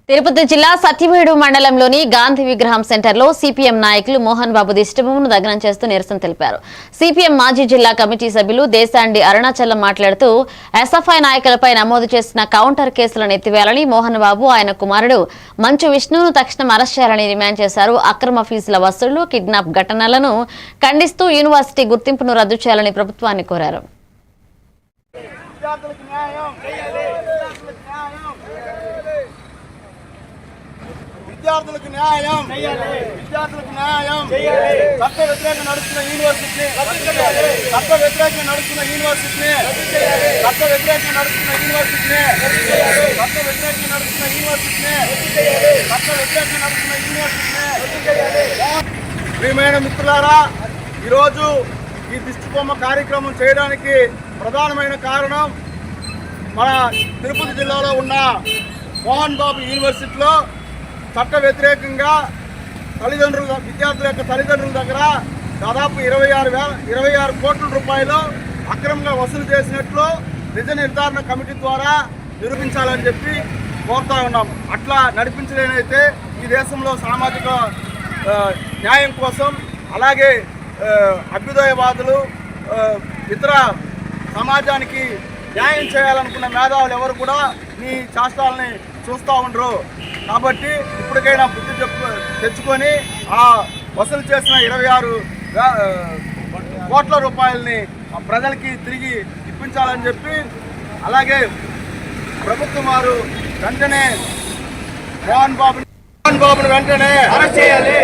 తిరుపతి జిల్లా సత్యవేడు మండలంలోని గాంధీ విగ్రహం సెంటర్లో సిపిఎం నాయకులు మోహన్ బాబు దిష్టిబొమ్మను దగ్నం చేస్తూ నిరసన తెలిపారు. సిపిఎం మాజీ జిల్లా కమిటీ సభ్యులు దేశాండి అరుణాచలం మాట్లాడుతూ ఎస్ఎఫ్ఐ నాయకులపై నమోదు చేసిన కౌంటర్ కేసులను ఎత్తివేయాలని మోహన్ బాబు ఆయన కుమారుడు మంచు విష్ణును తక్షణం అరెస్ట్ చేయాలని డిమాండ్ చేశారు. అక్రమ ఫీజుల వసూళ్లు, కిడ్నాప్ ఘటనలను ఖండిస్తూ యూనివర్సిటీ గుర్తింపును రద్దు చేయాలని ప్రభుత్వాన్ని కోరారు. విద్యార్థులకు న్యాయం, విద్యార్థులకు న్యాయం, చట్ట వ్యతిరేకంగా నడుస్తున్న యూనివర్సిటీని, చట్ట వ్యతిరేకంగా నడుస్తున్న యూనివర్సిటీని, చట్ట వ్యతిరేకంగా నడుస్తున్న యూనివర్సిటీని, చట్ట వ్యతిరేకంగా నడుస్తున్న యూనివర్సిటీని, చట్ట వ్యతిరేకంగా నడుస్తున్న యూనివర్సిటీని. ప్రియమైన మిత్రులారా, ఈరోజు ఈ దిష్టిబొమ్మ కార్యక్రమం చేయడానికి ప్రధానమైన కారణం మన తిరుపతి జిల్లాలో ఉన్న మోహన్ బాబు యూనివర్సిటీలో చట్ట వ్యతిరేకంగా విద్యార్థుల యొక్క తల్లిదండ్రుల దగ్గర దాదాపు 26 కోట్ల రూపాయలు అక్రమంగా వసూలు చేసినట్లు నిజ నిర్ధారణ కమిటీ ద్వారా నిరూపించాలని చెప్పి కోరుతా ఉన్నాం. అట్లా నడిపించలేనైతే ఈ దేశంలో సామాజిక న్యాయం కోసం, అలాగే అభ్యుదయవాదులు, ఇతర సమాజానికి న్యాయం చేయాలనుకున్న మేధావులు ఎవరు కూడా మీ శాస్త్రాలని చూస్తూ ఉండరు. కాబట్టి ఇప్పటికైనా బుద్ధి తెచ్చుకొని ఆ వసూలు చేసిన 26 కోట్ల రూపాయలని ప్రజలకి తిరిగి ఇప్పించాలని చెప్పి, అలాగే ప్రభుత్వం వారు వెంటనే మోహన్ బాబుని వెంటనే అరెస్ట్ చేయాలి.